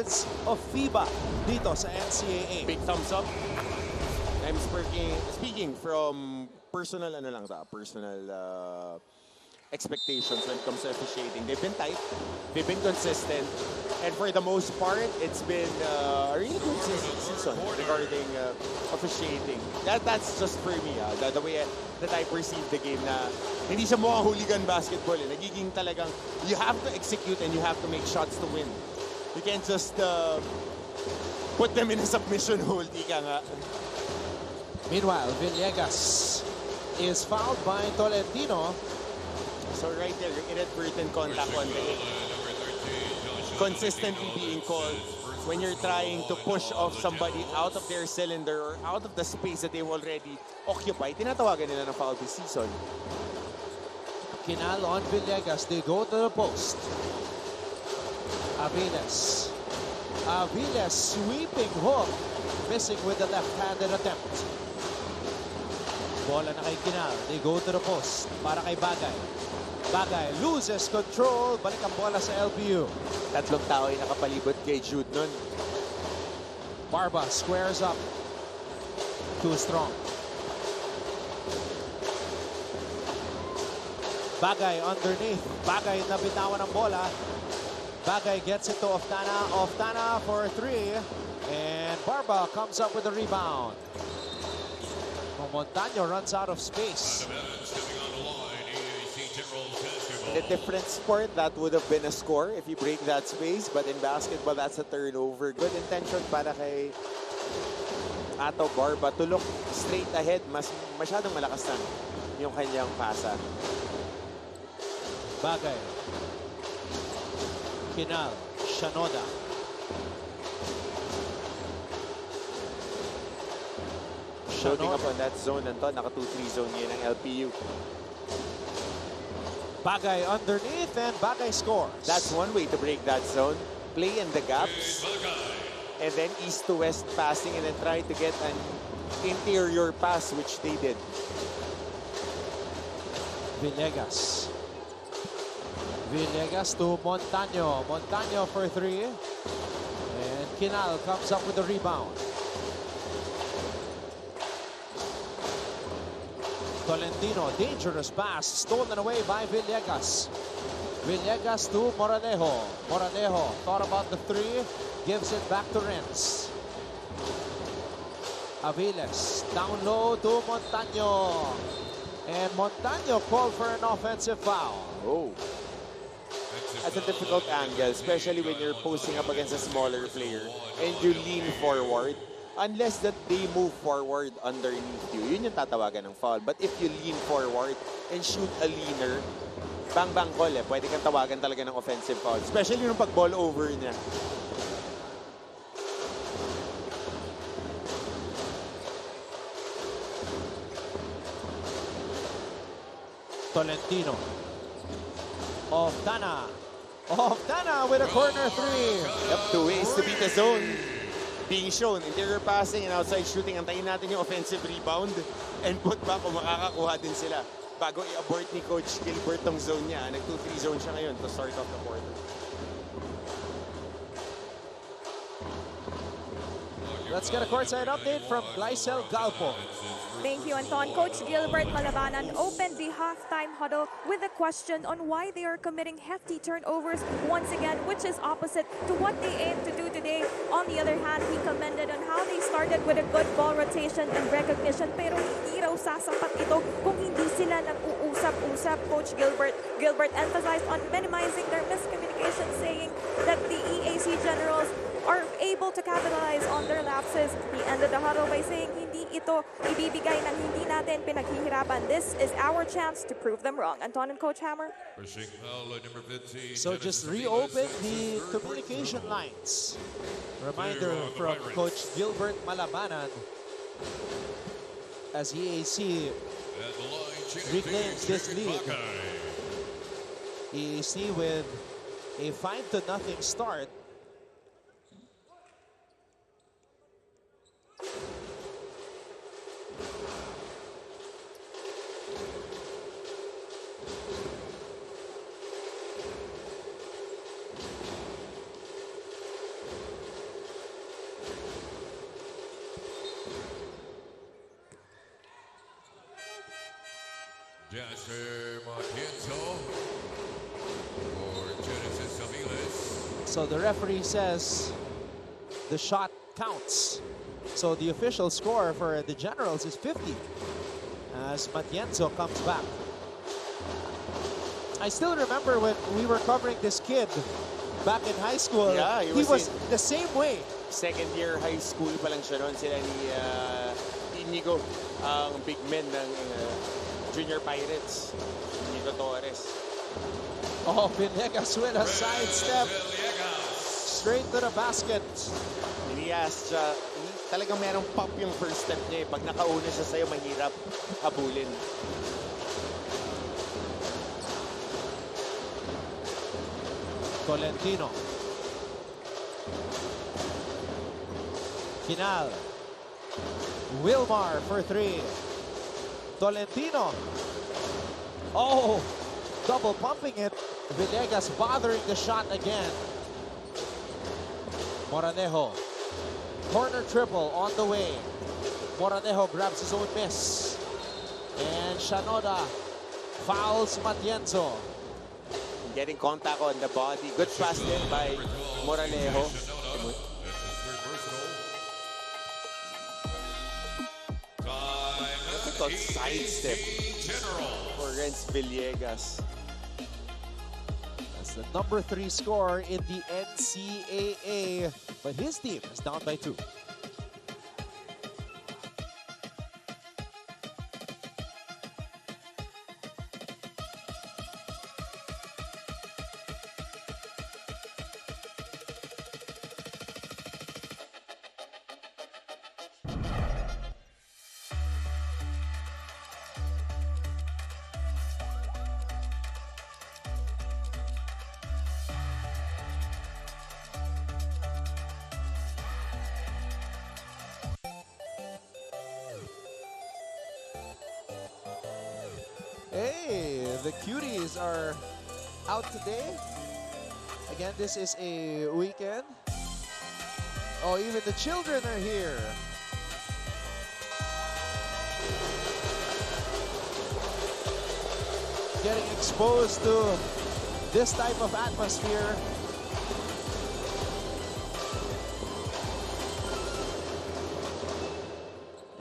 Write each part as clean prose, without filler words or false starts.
standards of FIBA dito sa NCAA. Big thumbs up. I'm speaking from personal expectations when it comes to officiating. They've been tight, they've been consistent, and for the most part, it's been a really good season regarding officiating. That's just for me, the way that I perceive the game na hindi siya mukhang hooligan basketball. Nagiging talagang, you have to execute and you have to make shots to win. You can't just put them in a submission hold, ika nga. Meanwhile, Villegas is fouled by Tolentino. So right there, inadvertent contact on the hit. Consistently being called when you're trying to push off somebody out of their cylinder or out of the space that they've already occupied. Tinatawagan nila ng foul this season. Kinal on Villegas. They go to the post. Aviles. Aviles sweeping hook. Missing with the left-handed attempt. Bola na kay Kinal. They go to the post. Para kay Bagay. Bagay loses control. Balik ang bola sa LPU. Tatlong tao ay nakapalibot kay Jude nun. Barba squares up. Too strong. Bagay underneath. Bagay na bitawan ng bola. Bagay gets it to Oftana. Oftana for 3. And Barba comes up with a rebound. Montaño runs out of space. In a different sport, that would have been a score if you break that space. But in basketball, that's a turnover. Good intention para kay Ato Barba to look straight ahead. Masyadong malakas na yung kanyang pasa. Bagay. Kinal. Shanoda. Shooting up on that zone, Anton. Naka 2-3 zone yun ang LPU. Bagay underneath and Bagay scores. That's one way to break that zone. Play in the gaps. And then east to west passing and then try to get an interior pass, which they did. Villegas. Villegas to Montaño. Montaño for 3. And Kinal comes up with the rebound. Tolentino, dangerous pass, stolen away by Villegas. Villegas to Moranejo. Moranejo thought about the 3, gives it back to Renz. Aviles, down low to Montaño. And Montaño called for an offensive foul. Oh. That's a difficult angle, especially when you're posting up against a smaller player and you lean forward. Unless that they move forward underneath you, yun yung tatawagan ng foul. But if you lean forward and shoot a leaner, bang-bang call pwede kang tawagan talaga ng offensive foul. Especially nung pag-ball over niya. Tolentino. Oftana. Oftana with a corner 3. Yep, 2 ways to beat the zone. Being shown, interior passing and outside shooting. Antayin natin yung offensive rebound and put back kung makakakuha din sila bago i-abort ni Coach Gilbert tong zone niya. Nag-2-3 zone siya ngayon to start off the quarter. Let's get a courtside update from Glycel Galpo. Thank you, Anton. Coach Gilbert Malabanan opened the halftime huddle with a question on why they are committing hefty turnovers once again, which is opposite to what they aim to do today. On the other hand, he commended on how they started with a good ball rotation and recognition, pero hindi raw sasapat ito kung hindi sila nag-uusap-usap. Coach Gilbert emphasized on minimizing their miscommunication, saying that the EAC Generals are able to capitalize on their lapses. He ended the huddle by saying, hindi ito ibibigay ng hindi natin pinaghihirapan. This is our chance to prove them wrong. Anton and Coach Hammer. So just reopen the communication lines. Reminder from Coach Gilbert Malabanan as EAC reclaims this lead. EAC with a 5-0 start. So the referee says the shot counts. So the official score for the Generals is 50 as Matienzo comes back. I still remember when we were covering this kid back in high school. Yeah, he was the same way. Second year high school pa lang siya noon. Sila ni Inigo, ang big men ng Junior Pirates. Inigo Torres. Oh, Villegas with a sidestep. Straight to the basket. Inias siya. Talagang merong pop yung first step niya. Pag nakauna siya sa'yo, mahirap habulin. Tolentino. Kinal. Wilmar for three. Tolentino. Oh, double pumping it. Villegas bothering the shot again. Moranejo. Corner triple on the way. Moranejo grabs his own miss. And Shanoda fouls Matienzo. Getting contact on the body. Good pass din by Moranejo. Difficult sidestep for Renz Villegas. That's the number 3 scorer in the NCAA. But his team is down by 2. Hey, the cuties are out today. Again, this is a weekend. Oh, even the children are here. Getting exposed to this type of atmosphere.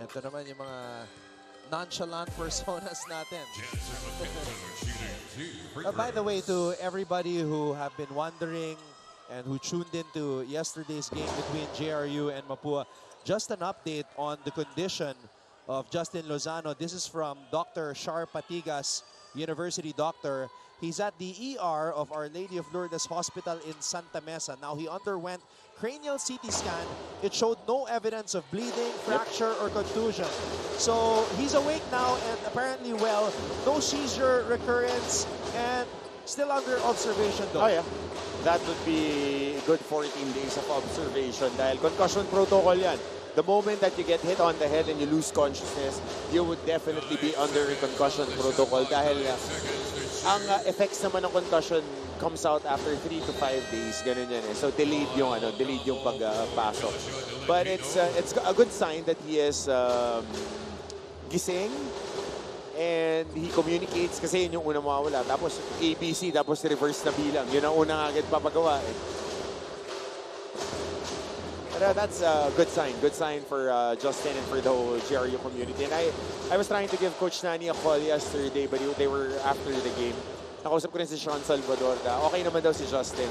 Ito naman yung mga nonchalant personas natin. By the way, to everybody who have been wondering and who tuned into yesterday's game between JRU and Mapua, just an update on the condition of Justin Lozano. This is from Dr. Shar Patigas, university doctor. He's at the ER of Our Lady of Lourdes Hospital in Santa Mesa. Now, he underwent cranial CT scan. It showed no evidence of bleeding, fracture, or contusion. So, he's awake now and apparently well. No seizure, recurrence, and still under observation though. Oh yeah, that would be good 14 days of observation dahil concussion protocol yan. The moment that you get hit on the head and you lose consciousness, you would definitely be under a concussion protocol dahil ang effects naman ng concussion comes out after 3 to 5 days, ganun yan eh. So delayed yung pagpasok. But it's a good sign that he is gising and he communicates kasi yun yung unang mawawala. Tapos ABC, tapos reverse na bilang. Yun ang unang agad papagawa eh. But that's a good sign. Good sign for Justin and for the whole GRU community. And I was trying to give Coach Nani a call yesterday, but they were after the game. Nakausap ko rin si Sean Salvador na okay naman daw si Justin.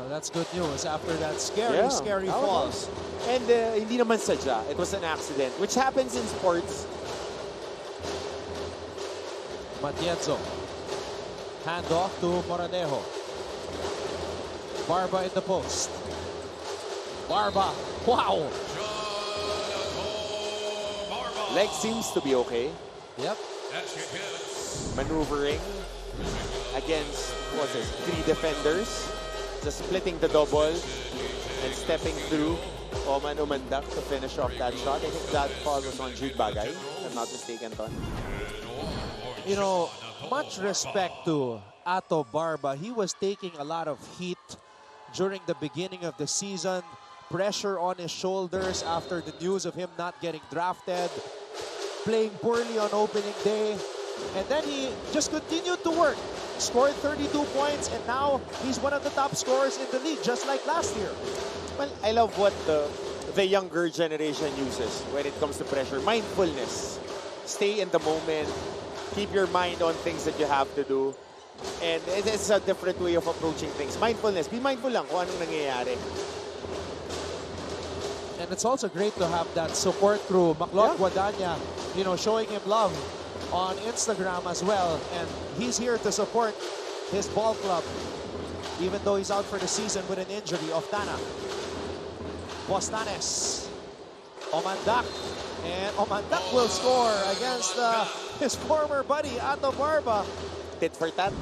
That's good news after that scary fall. And hindi naman sadya. It was an accident, which happens in sports. Matienzo. Hand off to Moranejo. Barba in the post. Barba. Wow. Leg seems to be okay. Yep. Maneuvering against, 3 defenders. Just splitting the double and stepping through. Oman umandak to finish off that shot. I think that fall was on Jude Bagay, if I'm not mistaken, Ton. You know, much respect to Ato Barba. He was taking a lot of heat during the beginning of the season. Pressure on his shoulders after the news of him not getting drafted. Playing poorly on opening day. And then he just continued to work. Scored 32 points, and now he's one of the top scorers in the league, just like last year. Well, I love what the younger generation uses when it comes to pressure. Mindfulness. Stay in the moment. Keep your mind on things that you have to do. And it's a different way of approaching things. Mindfulness. Be mindful lang kung anong nangyayari. And it's also great to have that support crew. Maclot Guadagna, you know, showing him love on Instagram as well. And he's here to support his ball club, even though he's out for the season with an injury. Oftana. Postanes. Omandak. And Omandak will score against his former buddy, Ato Barba. Tit for tat.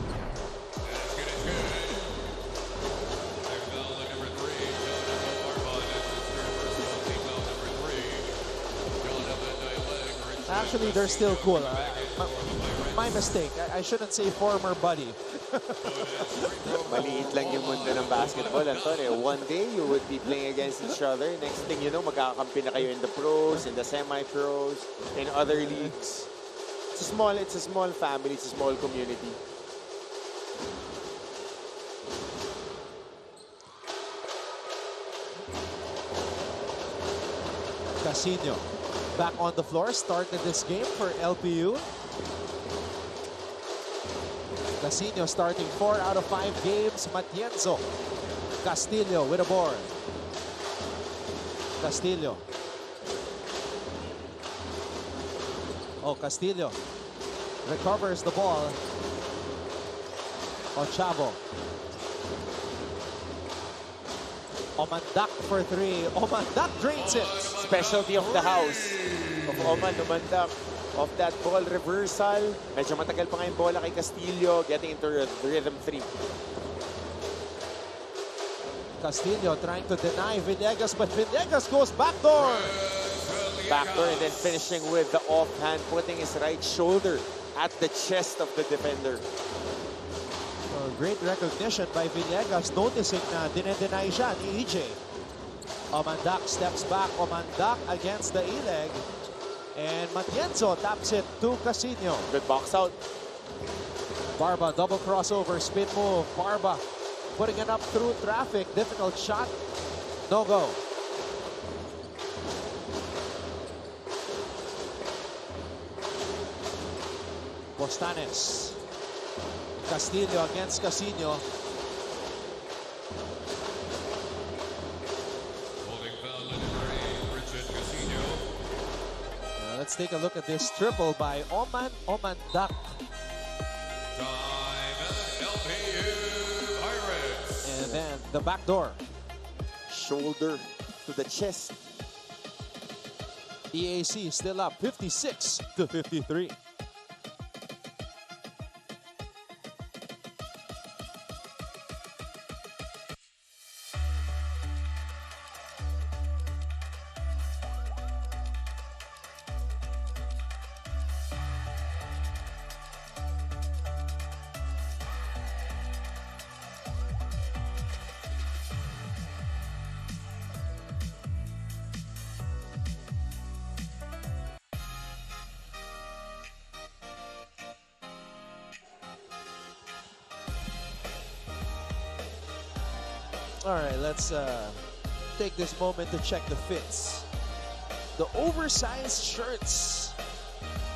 Actually, they're still cool. My mistake. I shouldn't say former buddy. Maliit lang yung mundo ng basketball, Anton. One day, you would be playing against each other. Next thing you know, magkakampi na kayo in the pros, in the semi-pros, in other leagues. It's a small family. It's a small community. Casino back on the floor, started this game for LPU. Casino starting 4 out of 5 games. Matienzo. Castillo with a board. Castillo. Oh, Castillo recovers the ball. Ochavo. Omandak for 3. Omandak drains it. Specialty of the house of Oman Omandak. Of that ball reversal. Medyo matagal pa nga yung bola kay Castillo, getting into rhythm 3. Castillo trying to deny Villegas, but Villegas goes backdoor. Backdoor and then finishing with the offhand, putting his right shoulder at the chest of the defender. Great recognition by Villegas, noticing na dinedeny siya ni EJ. Omandak steps back. Omandak against the E-leg. And Matienzo taps it to Casino. Good box out. Barba, double crossover, spin move. Barba putting it up through traffic. Difficult shot. No go. Postanes. Castillo against Casino. Let's take a look at this triple by Omandak. And then the back door. Shoulder to the chest. EAC still up 56-53. All right, let's take this moment to check the fits. The oversized shirts.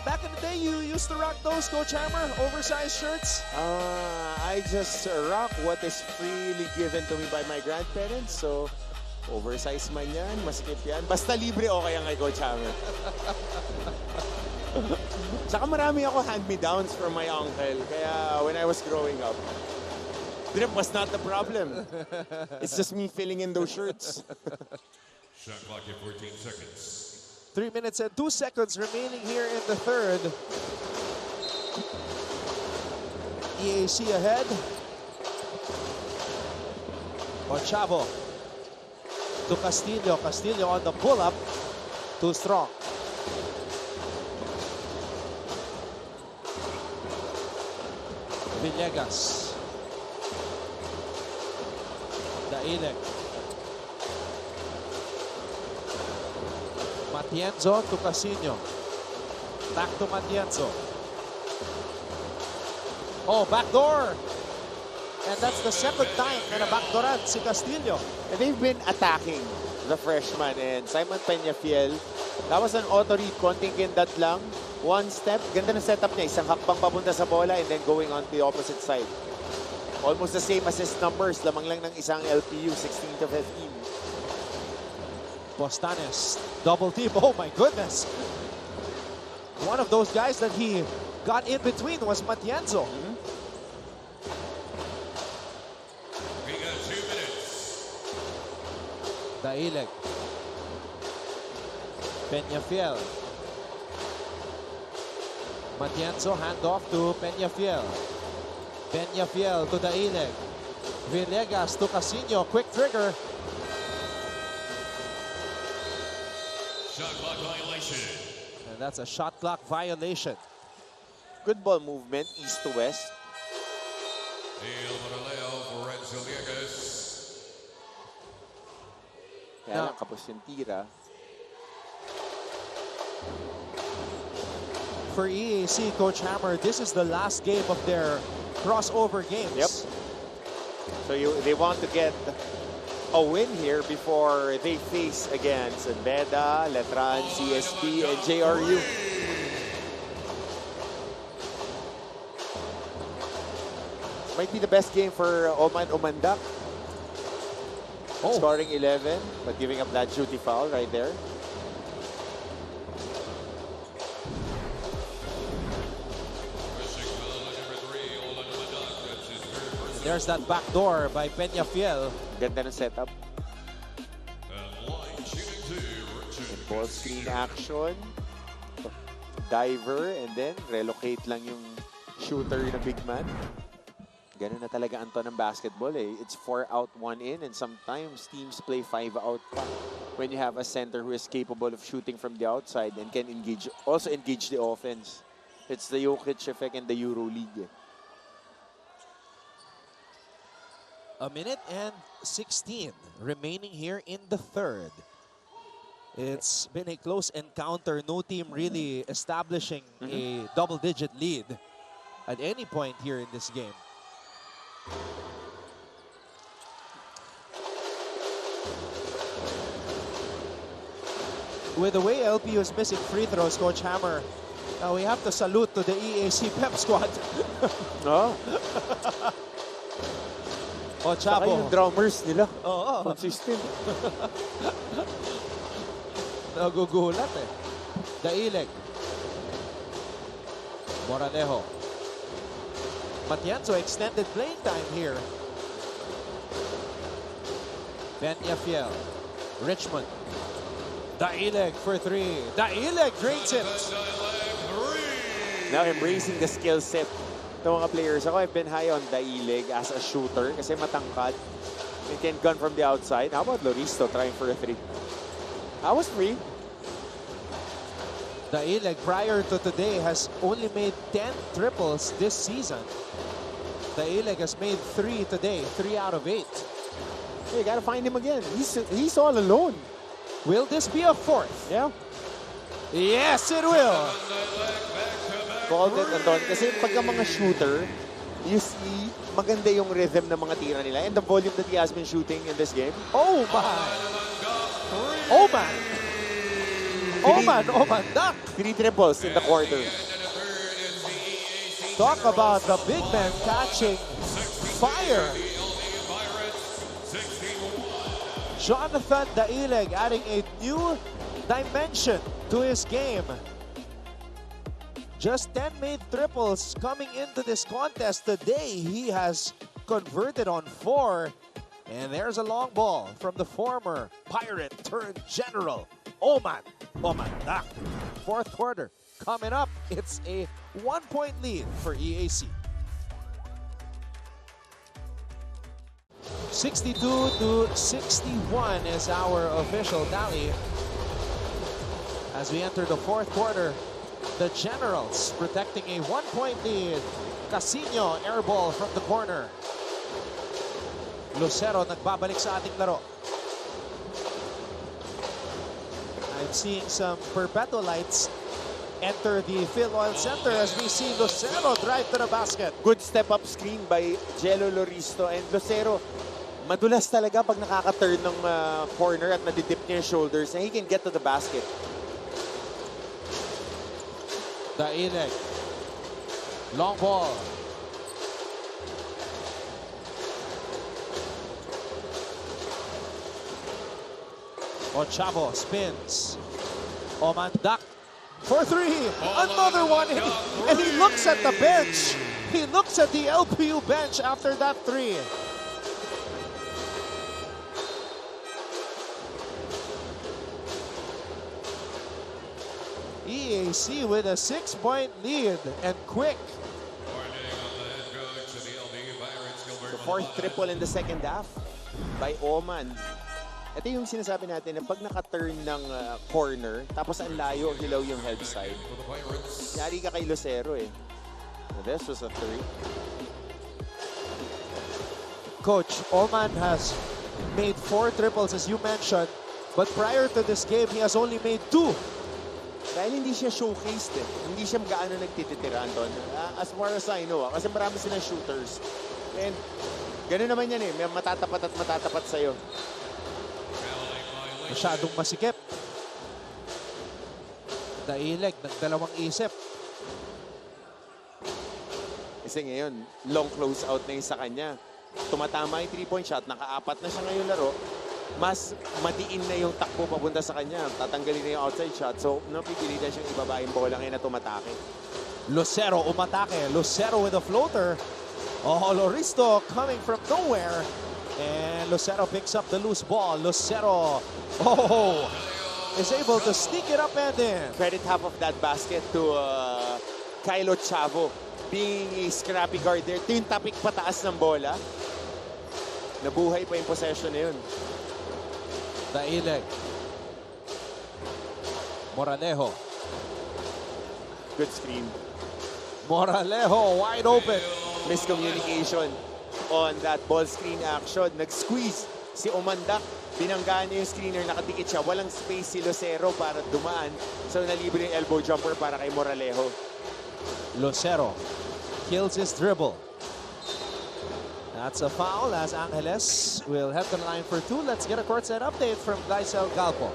Back in the day, you used to rock those, Coach Hammer? Oversized shirts? I just rock what is freely given to me by my grandparents. So, oversized man yan, maskip yan. Basta libre, okay yan kay Coach Hammer. Tsaka marami ako hand-me-downs from my uncle. Kaya when I was growing up, drip was not the problem. It's just me filling in those shirts. Shot clock at 14 seconds. 3 minutes and 2 seconds remaining here in the third. EAC ahead. Ochavo to Castillo. Castillo on the pull-up. Too strong. Villegas. Dailek. Matienzo to Casino. Back to Matienzo. Oh, backdoor. And that's the second time na nabackdooran si Castillo. And they've been attacking the freshman and Simon Peñafiel. That was an auto read, konting kindat lang. One step, ganda na setup niya. Isang hakbang papunta sa bola and then going on the opposite side. Almost the same assist numbers, lamang lang ng isang LPU, 16 to 15. Postanes, double team. Oh my goodness. One of those guys that he got in between was Matienzo. We got 2 minutes. Daileg. Peñafiel. Matienzo, handoff to Peñafiel. Peñafiel to Daileg. Villegas to Casino. Quick trigger. Shot clock violation. And that's a shot clock violation. Good ball movement, east to west. El Moraleo for Renzo Villegas. Kaya lang kapos yung tira. For EAC, Coach Hammer, this is the last game of their crossover games. Yep. So they want to get a win here before they face against Beda, Letran, CSP, and JRU. Might be the best game for Oman Umandak. Oh. Scoring 11, but giving up that shooting foul right there. There's that back door by Peñafiel. Ganda ng setup. And line shooting to Ball screen action. Diver, and then relocate lang yung shooter na big man. Ganun na talaga ang to ng basketball eh. It's 4 out, 1 in, and sometimes teams play 5 out pa. When you have a center who is capable of shooting from the outside and can also engage the offense. It's the Jokic effect in the EuroLeague. A minute and 16 remaining here in the third. It's been a close encounter. No team really establishing a double-digit lead at any point here in this game. With the way LPU is missing free throws, Coach Hammer, we have to salute to the EAC pep squad. Oh. Oh, Saka Chabo. yung drummers nila. Oo. Consistent. Nagugulat eh. Daileg. Moralejo. Matienzo extended playing time here. Peñafiel. Richmond. Daileg for three. Daileg drains it. Now embracing the skill set ng mga players. Ako, I've been high on Daileg as a shooter kasi matangkad. He can gun from the outside. How about Loristo trying for a three? I was free. Daileg prior to today has only made 10 triples this season. Daileg has made 3 today, 3 out of 8. Hey, you gotta find him again. He's all alone. Will this be a fourth? Yeah. Yes, it will. Called it, Anton. Kasi pagka mga shooter, you see, maganda yung rhythm ng mga tira nila and the volume that he has been shooting in this game. Oh my! Oh man! Oh man! Oh man! Duck! 3 triples in the quarter. Talk about the big man catching fire. Jonathan Daileg adding a new dimension to his game. Just 10 made triples coming into this contest today. He has converted on 4. And there's a long ball from the former Pirate turned General, Oman Dak. Fourth quarter coming up. It's a 1-point lead for EAC. 62 to 61 is our official tally. As we enter the fourth quarter, the Generals protecting a 1-point lead. Casino air ball from the corner. Lucero nagbabalik sa ating laro. I'm seeing some perpetual lights enter the Phil Oil Center as we see Lucero drive to the basket. Good step-up screen by Jello Loristo. And Lucero, madulas talaga pag nakaka-turn ng corner at nadidip niya yung shoulders and he can get to the basket. Daileg. Long ball. Ochavo spins. Omandak for three. Another one. And he looks at the bench. He looks at the LPU bench after that three. EAC with a 6-point lead and quick. The fourth triple in the second half by Oman. Ito yung sinasabi natin na pag naka-turn ng corner, tapos ang layo, hilaw yung head side. Yari ka kay Lucero eh. This was a three. Coach, Oman has made 4 triples as you mentioned, but prior to this game, he has only made 2. Dahil hindi siya showcased eh. Hindi siya gaano nagtitira, Anton. As far as I know, kasi marami silang shooters. And gano'n naman yan eh. May matatapat at matatapat sa'yo. Masyadong masikip. Daileg, nagdalawang isip. Kasi ngayon, long close out na yun sa kanya. Tumatama yung 3-point shot, naka-4 na siya ngayong laro. Mas madiin na yung takbo papunta sa kanya. Tatanggalin na yung outside shot. So, napipilitan siyang ibaba yung bola ngayon na tumatake. Lucero umatake. Lucero with a floater. Oh, Loristo coming from nowhere. And Lucero picks up the loose ball. Lucero, is able to sneak it up and in. Credit half of that basket to Kylo Chavo. Being a scrappy guard there. Ito yung tapik pataas ng bola. Nabuhay pa yung possession na yun. Daileg. Moralejo. Good screen. Moralejo wide open. Miscommunication on that ball screen action. Nag-squeeze si Omandak. Binanggaan niya yung screener, nakadikit siya. Walang space si Lucero para dumaan. So nalibre yung elbow jumper para kay Moralejo. Lucero kills his dribble. That's a foul as Angeles will head to the line for 2. Let's get a courtside update from Glycel Galpo.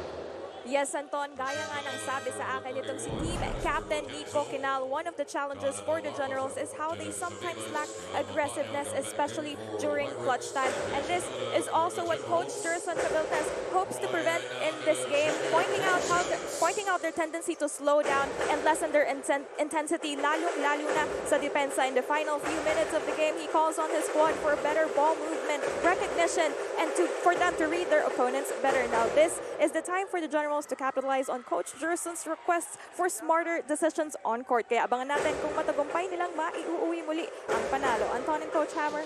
Yes, Anton, gaya nga ng sabi sa akin itong si team captain Nico Quinal, one of the challenges for the Generals is how they sometimes lack aggressiveness, especially during clutch time. And this is also what Coach Jerson Cabiltes hopes to prevent in this game, pointing out their tendency to slow down and lessen their intensity, lalo na sa depensa. In the final few minutes of the game, he calls on his squad for better ball movement, recognition, and for them to read their opponents better. Now, this is the time for the Generals to capitalize on Coach Jerson's requests for smarter decisions on court. Kaya abangan natin kung matagumpay nilang maiuuwi muli ang panalo. Anton and Coach Hammer.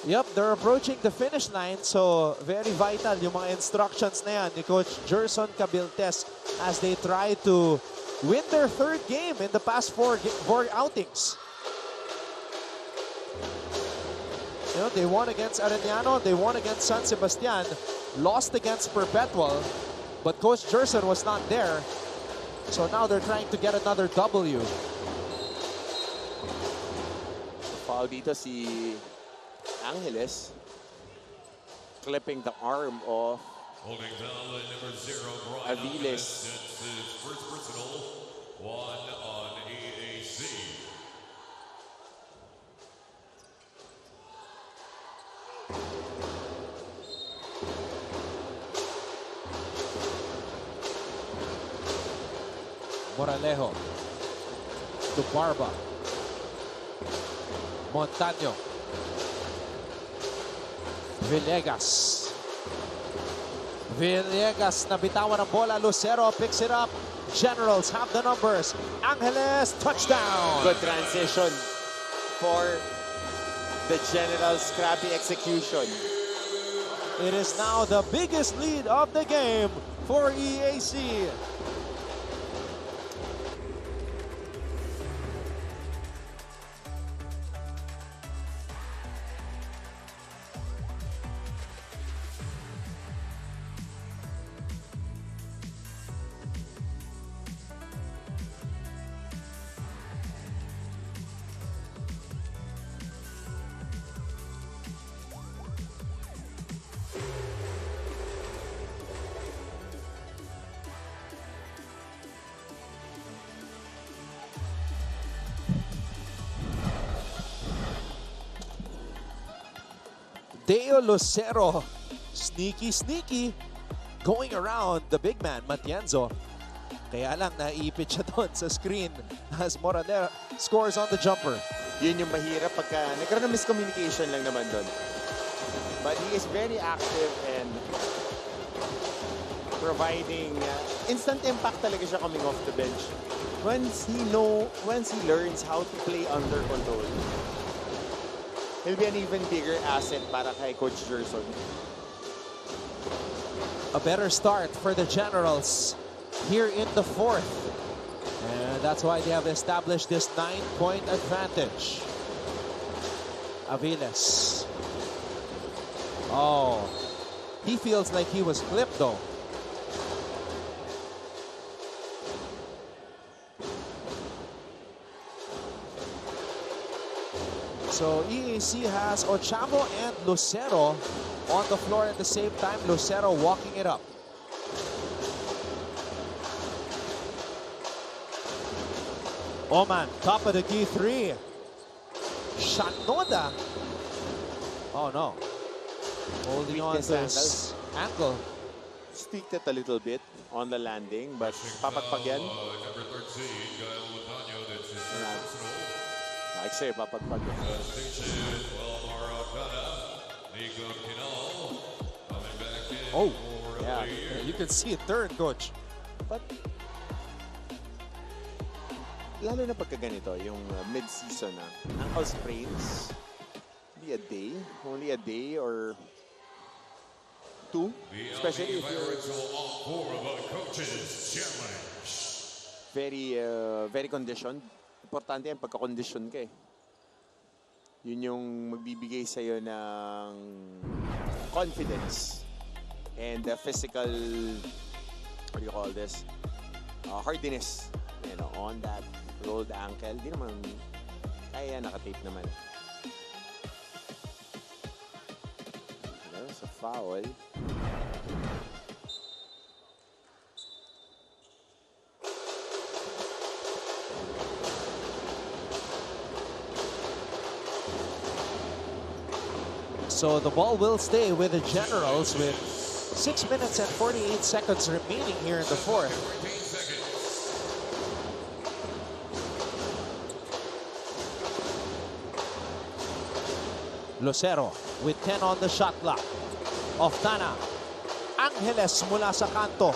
Yep, they're approaching the finish line, so very vital yung mga instructions na yan ni Coach Jerson Cabiltes as they try to win their 3rd game in the past 4 outings. You know, they won against Arellano, they won against San Sebastian, lost against Perpetual, but Coach Jerson was not there. So now they're trying to get another W. Foul dito si Angeles. Clipping the arm of Holding foul at number 0, Brian Aviles. That's his first personal, 1 on EAC. Moralejo to Barba. Montaño. Villegas. Villegas nabitawan ang bola. Lucero picks it up. Generals have the numbers. Angeles, touchdown. Good transition for the Generals' scrappy execution. It is now the biggest lead of the game for EAC. Deo Lucero, sneaky, going around the big man, Matienzo. Kaya lang, naipit siya doon sa screen as Moralera scores on the jumper. Yun yung mahirap pagka nagkaroon ng miscommunication lang naman doon. But he is very active and providing instant impact talaga siya coming off the bench. Once he learns how to play under control, he'll be an even bigger asset para kay Coach Gerson. A better start for the Generals here in the fourth. And that's why they have established this 9-point advantage. Aviles. Oh, he feels like he was clipped though. So EAC has Ochamo and Lucero on the floor at the same time. Lucero walking it up. Oman, top of the key three. Shanoda. Oh no. Holding on to his ankle. Tweaked it a little bit on the landing, but papagpag yan. Number 13, Gael Montaño, that's his personal. Like say, papagpag yan. Station, Maracana, Nico Kinal, coming back in Oh, for yeah. LPU. You can see it turn, coach. But, lalo na pagka ganito, yung mid-season na, ankle sprains, only a day or two, especially if you're very conditioned. Importante yan pagka-condition ka eh. Yun yung magbibigay sa'yo ng confidence and physical, what do you call this, hardiness, you know, on that rolled ankle. Di naman, kaya nakatape naman. There's a foul. So the ball will stay with the Generals with 6 minutes and 48 seconds remaining here in the fourth. Lucero with 10 on the shot clock. Oftana. Angeles mula sa kanto.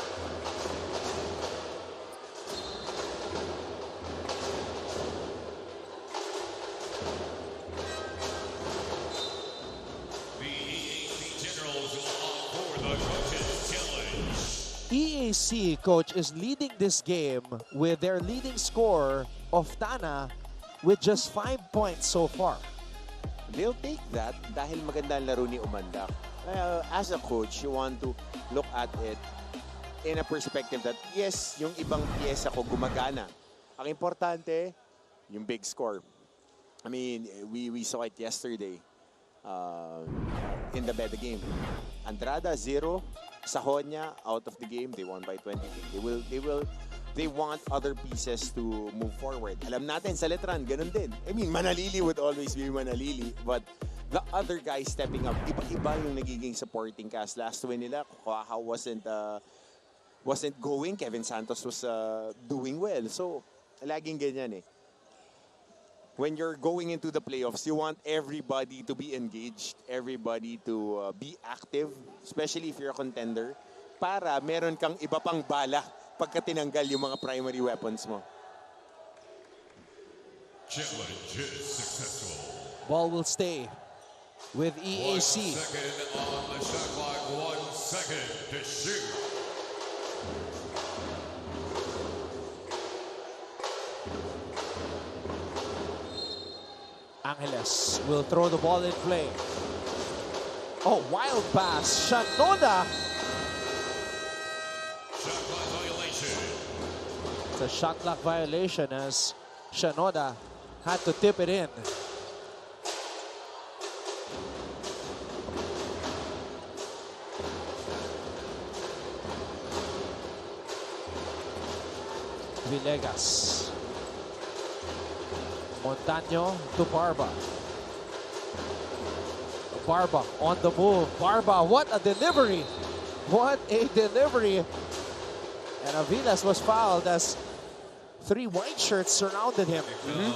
EAC, coach, is leading this game with their leading scorer, Oftana, with just 5 points so far. They'll take that dahil maganda ang laro ni Umanda. As a coach, you want to look at it in a perspective that, yes, yung ibang piyesa ko gumagana. Ang importante, yung big score. I mean, we saw it yesterday in the bed game. Andrada, 0. Sahonia, out of the game. They won by 20. They want other pieces to move forward. Alam natin sa Letran, ganun din. I mean, Manalili would always be Manalili, but the other guys stepping up, iba-iba yung nagiging supporting cast. Last win nila, Kukaha wasn't going. Kevin Santos was doing well. So, laging ganyan eh. When you're going into the playoffs, you want everybody to be engaged, everybody to be active, especially if you're a contender, para meron kang iba pang bala pagka tinanggal yung mga primary weapons mo. Challenge is successful. Ball will stay with EAC. 1 second on the shot clock, 1 second to shoot. Angeles will throw the ball in play. Oh, wild pass. Shanoda. Shot clock violation. It's a shot clock violation as Shanoda had to tip it in. Villegas. Montaño to Barba. Barba on the move. Barba, what a delivery. What a delivery. And Aviles was fouled as 3 white shirts surrounded him. Number 91,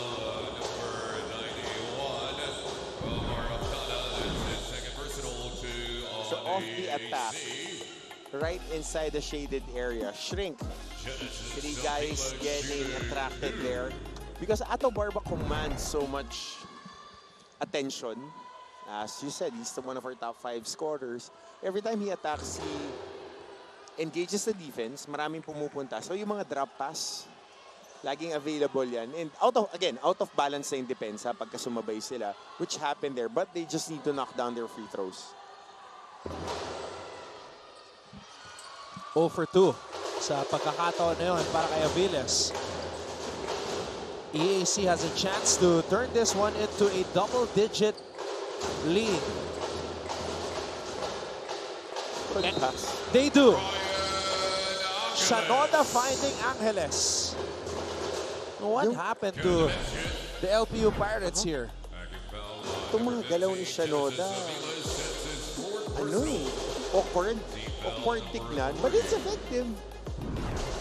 second personal to So off the attack, right inside the shaded area, shrink. 3 guys getting attracted there. Because Ato Barba commands so much attention. As you said, he's one of our top 5 scorers. Every time he attacks, he engages the defense. Maraming pumupunta. So yung mga drop pass, laging available yan. And out of balance na yung depensa pagka sumabay sila, which happened there. But they just need to knock down their free throws. 0 for 2 sa pagkakataon na yun para kay Aviles. EAC has a chance to turn this one into a double-digit lead. Good pass. They do. Shanoda finding Angeles. What happened to the LPU Pirates here? Itong mga galaw ni Shanoda, awkward tignan, but it's effective.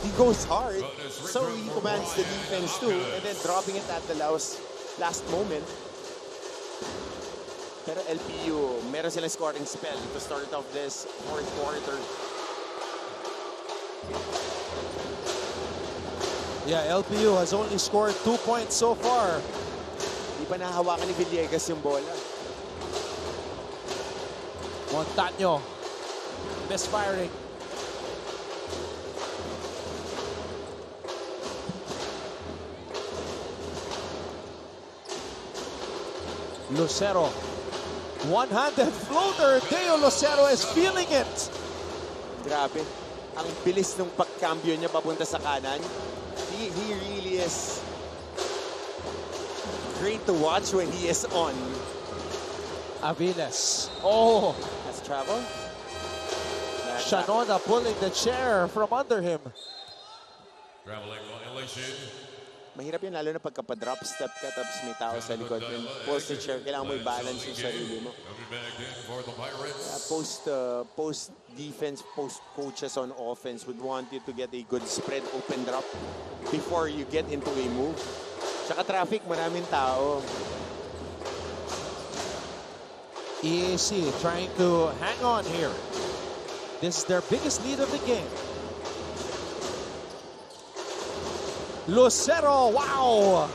He goes hard, so he commands the defense too, and then dropping it at the last moment. Pero LPU, meron silang scoring spell to start off this 4th quarter. Yeah, LPU has only scored 2 points so far. Di pa nahawakan ni Villegas yung bola. Montaño misfiring. Lucero. One-handed floater. Deo Lucero is feeling it. Grabe. Ang bilis ng pagkambyo niya papunta sa kanan. He really is great to watch when he is on. Aviles. Oh, Has travel. Shanoda pulling the chair from under him. traveling violation. Mahirap yan lalo na pagka-drop step ka tapos may tao sa likod. Yung post chair, kailangan mo i-balance yung sarili mo. Coming back in for the Pirates. Post defense, post coaches on offense would want you to get a good spread open drop before you get into a move. Tsaka traffic, maraming tao. EAC trying to hang on here. This is their biggest lead of the game. Lucero, wow!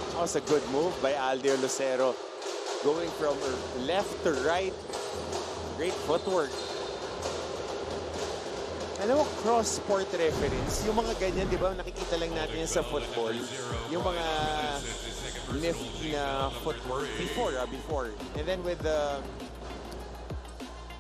That was a good move by Aldeo Lucero. Going from left to right. Great footwork. Alam mo, cross-sport reference, yung mga ganyan, di ba, nakikita lang natin yan sa football. Yung mga lift na footwork before. And then with the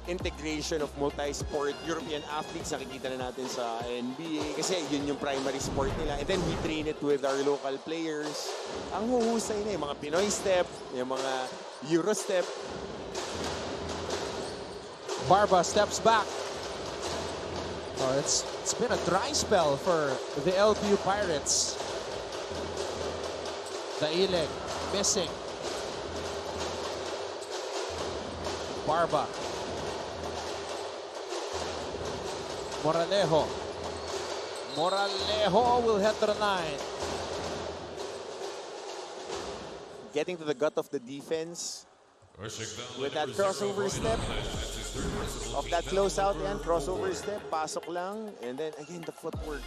integration of multi-sport European athletes, nakikita na natin sa NBA kasi yun yung primary sport nila. And then we train it with our local players. Ang huhusay na yung mga Pinoy step, yung mga Euro step. Barba steps back. Oh, it's been a dry spell for the LPU Pirates. Daileg missing. Barba. Moralejo. Moralejo will head to the line. Getting to the gut of the defense with that crossover step. Of that closeout yan, crossover step, pasok lang. And then again, the footwork.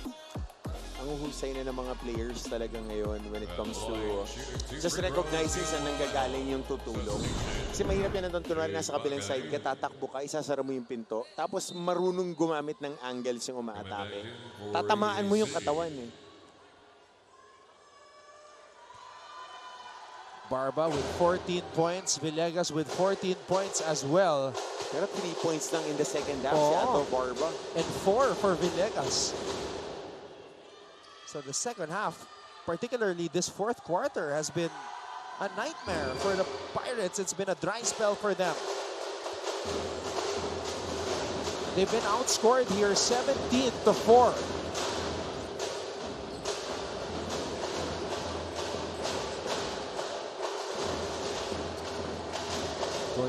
Ang uhusay na ng mga players talaga ngayon when it comes to just recognizing saan nanggagaling yung tutulong. Kasi mahirap yan nandun, kunwari nasa kabilang side ka, tatakbo ka, isasara mo yung pinto, tapos marunong gumamit ng angles yung umaatake. Tatamaan mo yung katawan eh. Barba with 14 points. Villegas with 14 points as well. Pero 3 points lang in the second half si Ato Barba. And 4 for Villegas. So the second half, particularly this fourth quarter, has been a nightmare for the Pirates. It's been a dry spell for them. They've been outscored here 17-4.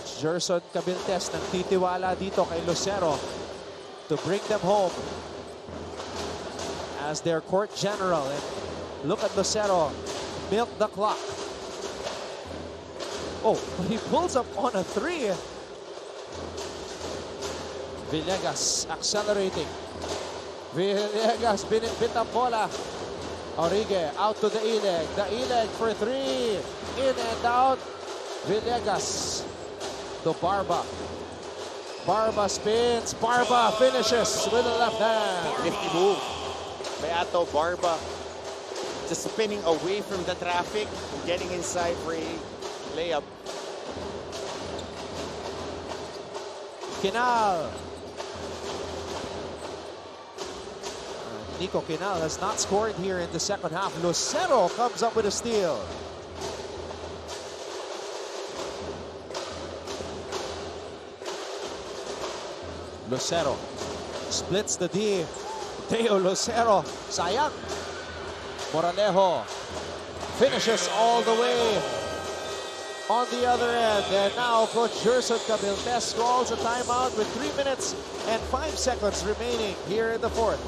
Coach Gerson Cabiltes ng titiwala dito kay Lucero to bring them home as their court general. And look at Lucero milk the clock. Oh, he pulls up on a three. Villegas accelerating. Villegas binitbit ang bola. Origue out to the Ileg. The Ileg for three. In and out. Villegas to Barba. Barba spins. Barba finishes with the left hand. Nifty move. Beato Barba just spinning away from the traffic and getting inside for a layup. Kinal. Nico Kinal has not scored here in the second half. Lucero comes up with a steal. Lucero splits the D. Teo Lucero, sayang. Moralejo finishes all the way on the other end. And now Coach Gerson Cabiltes calls a timeout with 3 minutes and 5 seconds remaining here in the fourth.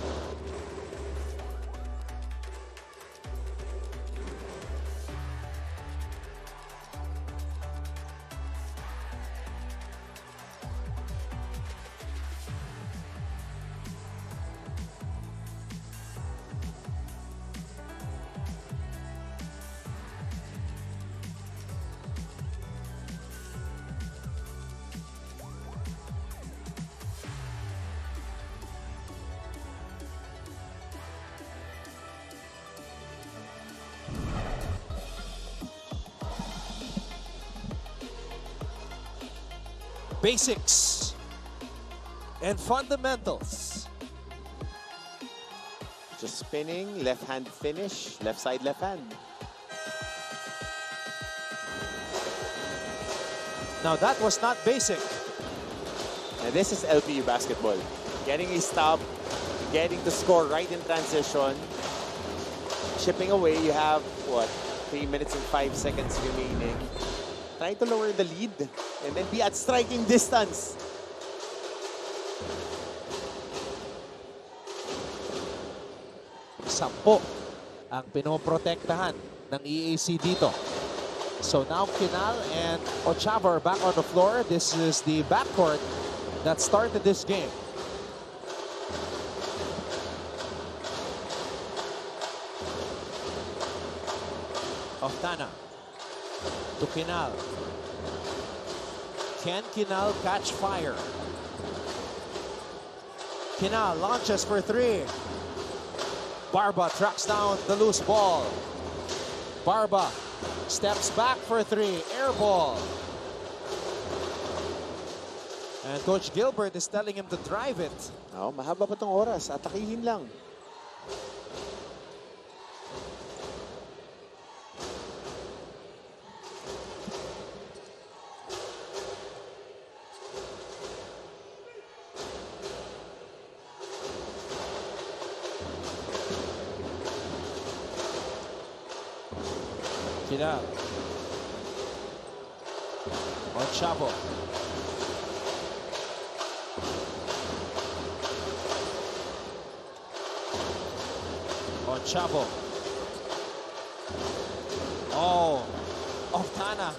Basics and fundamentals. Just spinning, left hand finish, left side, left hand. Now that was not basic. And this is LPU basketball. Getting a stop, getting to score right in transition. Chipping away, you have, what, 3 minutes and 5 seconds remaining. Try to lower the lead and then be at striking distance. Sampo ang pinoprotektahan ng EAC dito. So now Kinal and Ochava are back on the floor. This is the backcourt that started this game. Oftana to Kinal. Can Kinal catch fire? Kinal launches for three. Barba tracks down the loose ball. Barba steps back for three. Air ball. And Coach Gilbert is telling him to drive it. Oh, mahaba pa tong oras. Atakihin lang. Kinal. On Chavo. On Chavo. Oh, Oftana.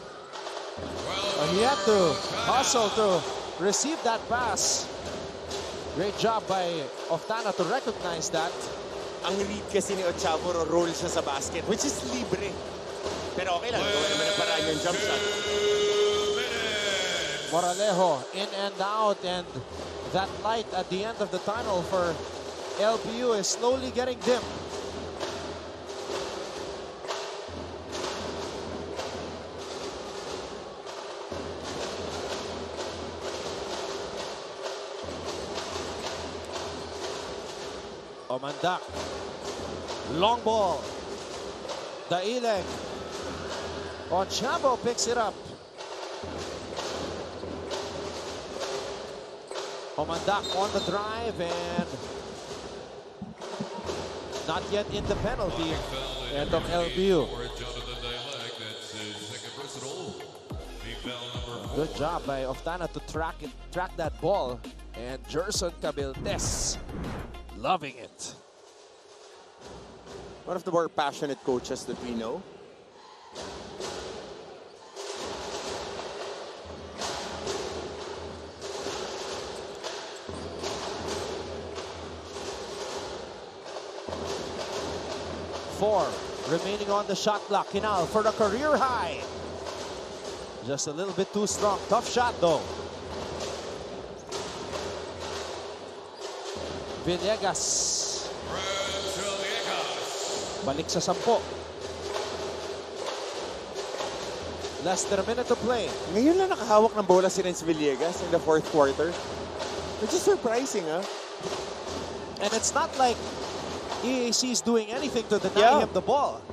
He had to hustle to receive that pass. Great job by Oftana to recognize that. Ang lead kasi ni Ochavo, roll siya sa basket, which is libre. Pero okay lang, gawa naman ang paraan yung jump shot. Moralejo in and out, and that light at the end of the tunnel for LPU is slowly getting dim. Omandak. Long ball. Daileg. Ochavo picks it up. Omandak on the drive and not yet in the penalty end of LPU. Good job by Oftana to track that ball. And Gerson Cabiltes loving it. One of the more passionate coaches that we know. Four remaining on the shot clock. Kinal for the career high. Just a little bit too strong. Tough shot though. Villegas. Balik sa 10. Less than a minute to play. Ngayon lang nakahawak ng bola si Renz Villegas in the fourth quarter. Which is surprising, huh? And it's not like EAC is doing anything to deny him the ball.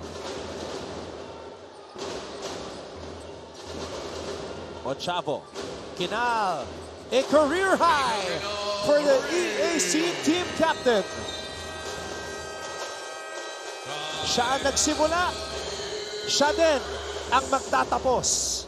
Ochavo. Kinal. A career high for the EAC team captain. Siya ang nagsimula. Siya din ang magtatapos.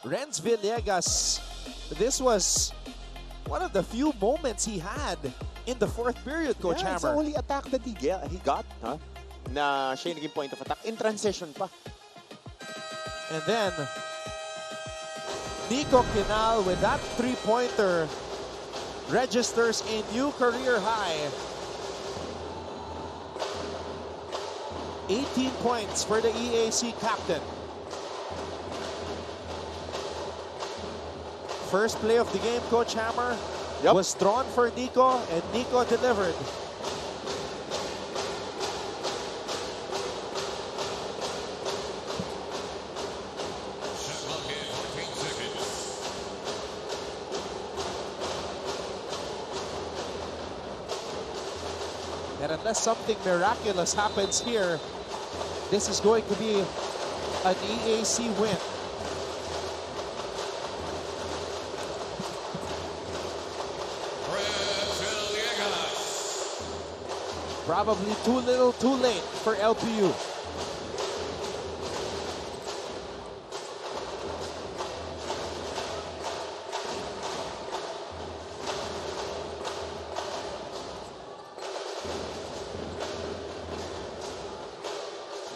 Renz Villegas, this was one of the few moments he had in the fourth period, Coach It's the Hammer. only attack that he got, huh? Na siya yung naging point of attack in transition pa. And then, Nico Kinal with that three-pointer registers a new career high. 18 points for the EAC captain. First play of the game, Coach Hammer, was drawn for Nico, and Nico delivered. And unless something miraculous happens here, this is going to be an EAC win. Probably too little, too late for LPU.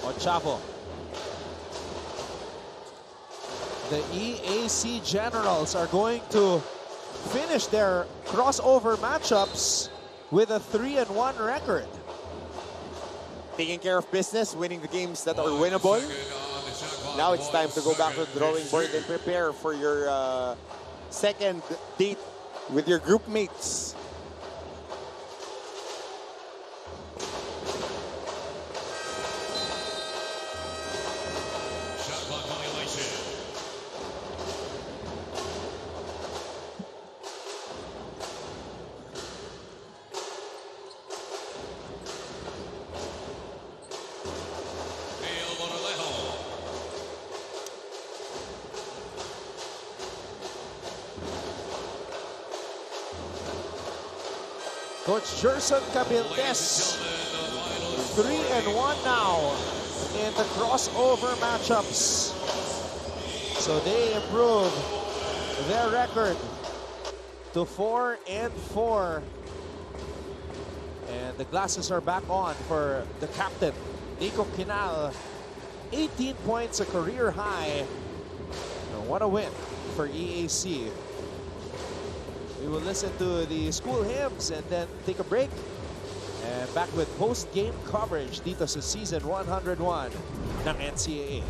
Ochavo. The EAC Generals are going to finish their crossover matchups with a 3-1 record. Taking care of business, winning the games that are winnable. Now it's time to go back to the drawing board and prepare for your second date with your group mates. Coach Gerson Cabiltes, 3-1 now in the crossover matchups. So they improve their record to 4-4. And the glasses are back on for the captain, Nico Kinal. 18 points, a career high. And what a win for EAC. We will listen to the school hymns and then take a break. And back with post-game coverage dito sa Season 101 ng NCAA.